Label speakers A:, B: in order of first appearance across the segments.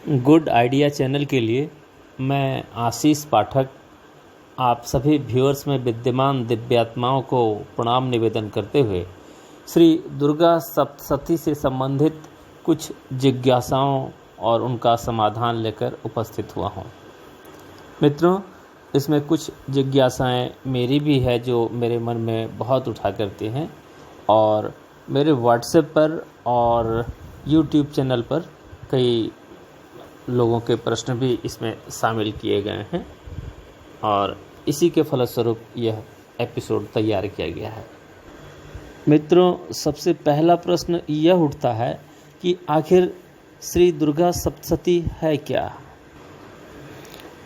A: Good idea channel के लिए मैं आशीष पाठक आप सभी व्यूअर्स में विद्यमान दिव्यात्माओं को प्रणाम निवेदन करते हुए श्री दुर्गा सप्तशती से संबंधित कुछ जिज्ञासाओं और उनका समाधान लेकर उपस्थित हुआ हूँ। मित्रों, इसमें कुछ जिज्ञासाएं मेरी भी है जो मेरे मन में बहुत उठा करती हैं और मेरे व्हाट्सएप पर और यूट्यूब चैनल पर कई लोगों के प्रश्न भी इसमें शामिल किए गए हैं और इसी के फलस्वरूप यह एपिसोड तैयार किया गया है। मित्रों, सबसे पहला प्रश्न यह उठता है कि आखिर श्री दुर्गा सप्तशती है क्या?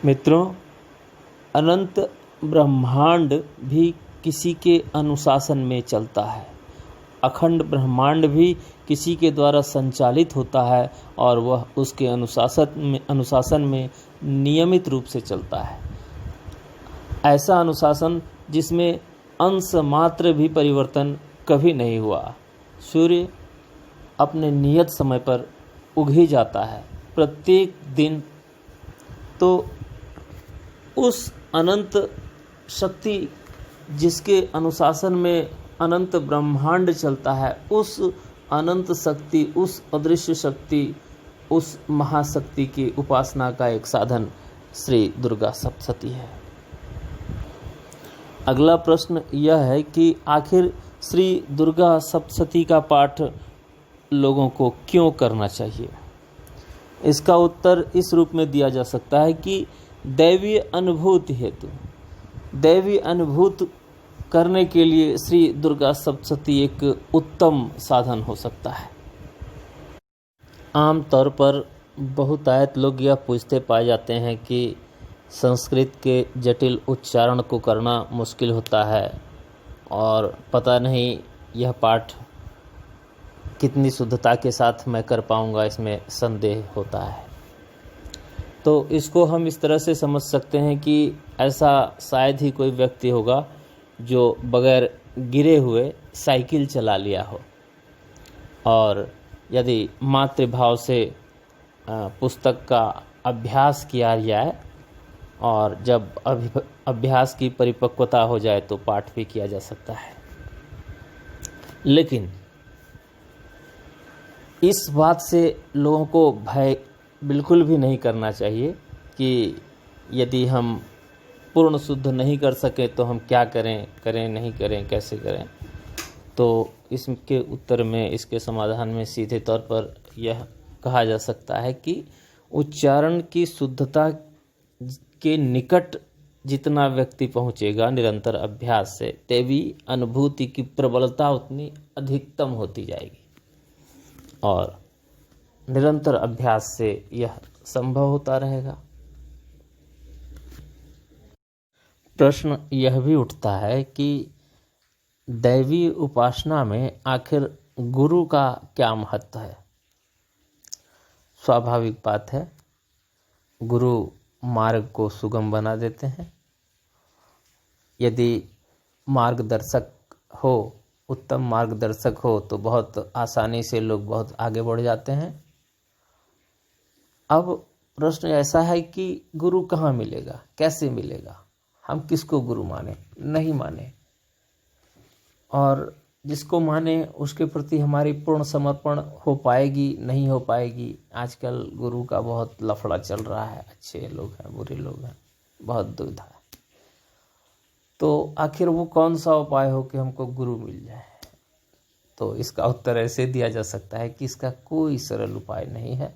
A: मित्रों, अनंत ब्रह्मांड भी किसी के अनुशासन में चलता है। अखंड ब्रह्मांड भी किसी के द्वारा संचालित होता है और वह उसके अनुशासन में नियमित रूप से चलता है। ऐसा अनुशासन जिसमें अंश मात्र भी परिवर्तन कभी नहीं हुआ। सूर्य अपने नियत समय पर उग ही जाता है प्रत्येक दिन। तो उस अनंत शक्ति जिसके अनुशासन में अनंत ब्रह्मांड चलता है, उस अनंत शक्ति, उस अदृश्य शक्ति, उस महाशक्ति की उपासना का एक साधन श्री दुर्गा सप्तशती है। अगला प्रश्न यह है कि आखिर श्री दुर्गा सप्तशती का पाठ लोगों को क्यों करना चाहिए? इसका उत्तर इस रूप में दिया जा सकता है कि दैवीय अनुभूति हेतु, दैवीय अनुभूत करने के लिए श्री दुर्गा सप्तशती एक उत्तम साधन हो सकता है। आमतौर पर बहुतायत लोग यह पूछते पाए जाते हैं कि संस्कृत के जटिल उच्चारण को करना मुश्किल होता है और पता नहीं यह पाठ कितनी शुद्धता के साथ मैं कर पाऊंगा, इसमें संदेह होता है। तो इसको हम इस तरह से समझ सकते हैं कि ऐसा शायद ही कोई व्यक्ति होगा जो बगैर गिरे हुए साइकिल चला लिया हो और यदि मातृभाव से पुस्तक का अभ्यास किया जाए और जब अभ्यास की परिपक्वता हो जाए तो पाठ भी किया जा सकता है। लेकिन इस बात से लोगों को भय बिल्कुल भी नहीं करना चाहिए कि यदि हम पूर्ण शुद्ध नहीं कर सके तो हम क्या करें नहीं करें, कैसे करें। तो इसके उत्तर में, इसके समाधान में सीधे तौर पर यह कहा जा सकता है कि उच्चारण की शुद्धता के निकट जितना व्यक्ति पहुँचेगा निरंतर अभ्यास से, दैवीय अनुभूति की प्रबलता उतनी अधिकतम होती जाएगी और निरंतर अभ्यास से यह संभव होता रहेगा। प्रश्न यह भी उठता है कि दैवीय उपासना में आखिर गुरु का क्या महत्व है? स्वाभाविक बात है, गुरु मार्ग को सुगम बना देते हैं। यदि मार्गदर्शक हो, उत्तम मार्गदर्शक हो तो बहुत आसानी से लोग बहुत आगे बढ़ जाते हैं। अब प्रश्न ऐसा है कि गुरु कहाँ मिलेगा, कैसे मिलेगा, हम किसको गुरु माने, नहीं माने, और जिसको माने उसके प्रति हमारी पूर्ण समर्पण हो पाएगी नहीं हो पाएगी। आजकल गुरु का बहुत लफड़ा चल रहा है, अच्छे लोग हैं, बुरे लोग हैं, बहुत दुविधा है। तो आखिर वो कौन सा उपाय हो कि हमको गुरु मिल जाए? तो इसका उत्तर ऐसे दिया जा सकता है कि इसका कोई सरल उपाय नहीं है।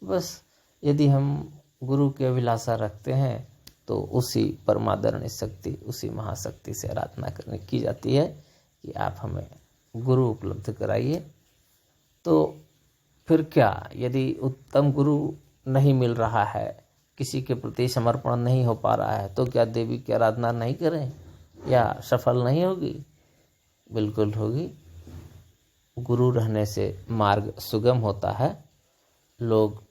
A: बस यदि हम गुरु की अभिलाषा रखते हैं तो उसी परमादरणीय शक्ति, उसी महाशक्ति से आराधना करने की जाती है कि आप हमें गुरु उपलब्ध कराइए। तो फिर क्या, यदि उत्तम गुरु नहीं मिल रहा है, किसी के प्रति समर्पण नहीं हो पा रहा है, तो क्या देवी की आराधना नहीं करें या सफल नहीं होगी? बिल्कुल होगी। गुरु रहने से मार्ग सुगम होता है। लोग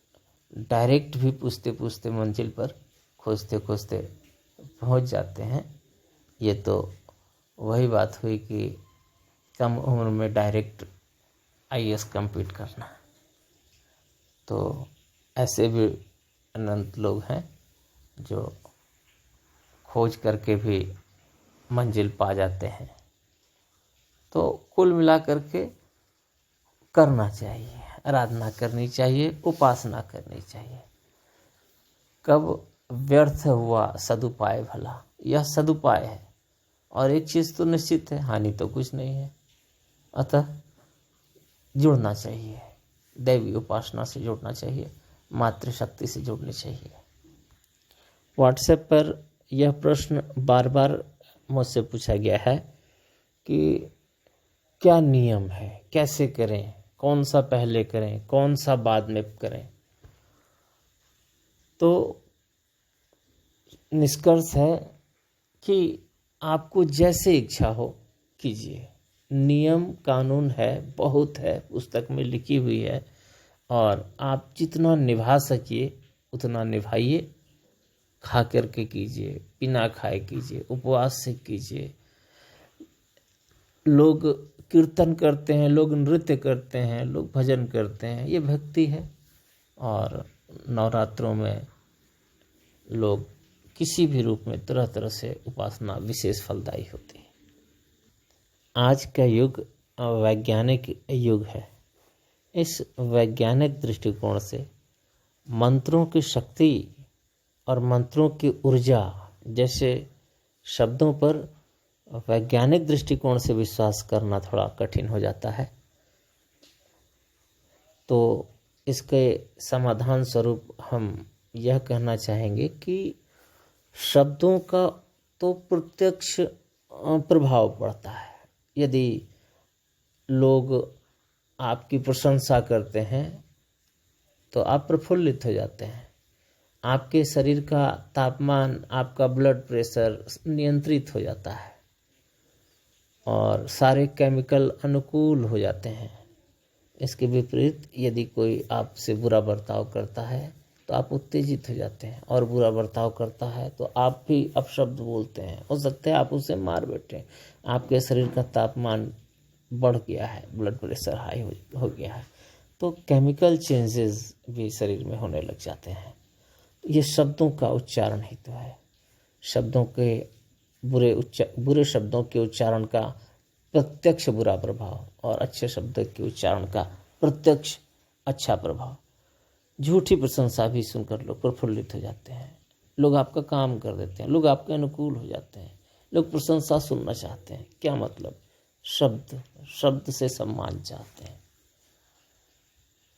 A: डायरेक्ट भी पूछते पूछते मंजिल पर खोजते खोजते पहुंच जाते हैं। ये तो वही बात हुई कि कम उम्र में डायरेक्ट आईएएस कंप्लीट करना। तो ऐसे भी अनंत लोग हैं जो खोज करके भी मंजिल पा जाते हैं। तो कुल मिलाकर के करना चाहिए, आराधना करनी चाहिए, उपासना करनी चाहिए। कब व्यर्थ हुआ सदुपाय भला, यह सदुपाय है। और एक चीज़ तो निश्चित है, हानि तो कुछ नहीं है। अतः जुड़ना चाहिए, दैवी उपासना से जुड़ना चाहिए, मातृशक्ति से जुड़नी चाहिए। व्हाट्सएप पर यह प्रश्न बार बार मुझसे पूछा गया है कि क्या नियम है, कैसे करें, कौन सा पहले करें, कौन सा बाद में करें। तो निष्कर्ष है कि आपको जैसे इच्छा हो कीजिए। नियम कानून है, बहुत है, पुस्तक में लिखी हुई है, और आप जितना निभा सकिए उतना निभाइए। खा करके कीजिए, बिना खाए कीजिए, उपवास से कीजिए। लोग कीर्तन करते हैं, लोग नृत्य करते हैं, लोग भजन करते हैं, ये भक्ति है। और नवरात्रों में लोग किसी भी रूप में तरह तरह से उपासना विशेष फलदायी होती है। आज का युग वैज्ञानिक युग है। इस वैज्ञानिक दृष्टिकोण से मंत्रों की शक्ति और मंत्रों की ऊर्जा जैसे शब्दों पर वैज्ञानिक दृष्टिकोण से विश्वास करना थोड़ा कठिन हो जाता है। तो इसके समाधान स्वरूप हम यह कहना चाहेंगे कि शब्दों का तो प्रत्यक्ष प्रभाव पड़ता है। यदि लोग आपकी प्रशंसा करते हैं तो आप प्रफुल्लित हो जाते हैं। आपके शरीर का तापमान, आपका ब्लड प्रेशर नियंत्रित हो जाता है और सारे केमिकल अनुकूल हो जाते हैं। इसके विपरीत यदि कोई आपसे बुरा बर्ताव करता है तो आप उत्तेजित हो जाते हैं, और बुरा बर्ताव करता है तो आप भी अपशब्द बोलते हैं। हो सकता है आप उसे मार बैठे। आपके शरीर का तापमान बढ़ गया है, ब्लड प्रेशर हाई हो गया है, तो केमिकल चेंजेस भी शरीर में होने लग जाते हैं। ये शब्दों का उच्चारण ही तो है। शब्दों के बुरे शब्दों के उच्चारण का प्रत्यक्ष बुरा प्रभाव और अच्छे शब्द के उच्चारण का प्रत्यक्ष अच्छा प्रभाव। झूठी प्रशंसा भी सुनकर लोग प्रफुल्लित हो जाते हैं। लोग आपका काम कर देते हैं, लोग आपके अनुकूल हो जाते हैं, लोग प्रशंसा सुनना चाहते हैं। क्या मतलब? शब्द से सम्मान चाहते हैं।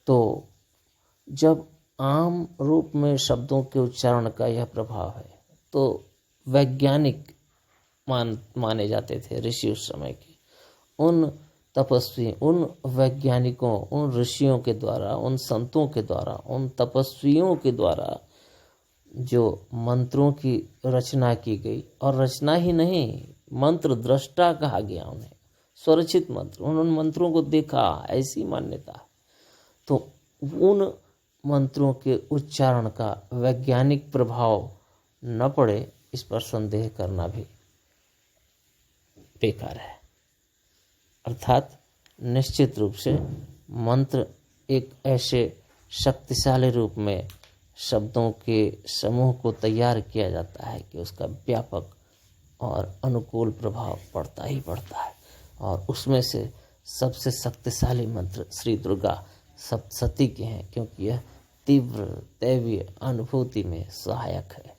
A: तो जब आम रूप में शब्दों के उच्चारण का यह प्रभाव है तो वैज्ञानिक माने जाते थे ऋषि उस समय के। उन तपस्वी, उन वैज्ञानिकों, उन ऋषियों के द्वारा, उन संतों के द्वारा, उन तपस्वियों के द्वारा जो मंत्रों की रचना की गई, और रचना ही नहीं, मंत्र दृष्टा कहा गया उन्हें, स्वरचित मंत्र, उन्होंने मंत्रों को देखा, ऐसी मान्यता। तो उन मंत्रों के उच्चारण का वैज्ञानिक प्रभाव न पड़े, इस पर संदेह करना भी बेकार है। अर्थात निश्चित रूप से मंत्र एक ऐसे शक्तिशाली रूप में शब्दों के समूह को तैयार किया जाता है कि उसका व्यापक और अनुकूल प्रभाव पड़ता ही पड़ता है। और उसमें से सबसे शक्तिशाली मंत्र श्री दुर्गा सप्तशती के हैं, क्योंकि यह तीव्र दैवीय अनुभूति में सहायक है।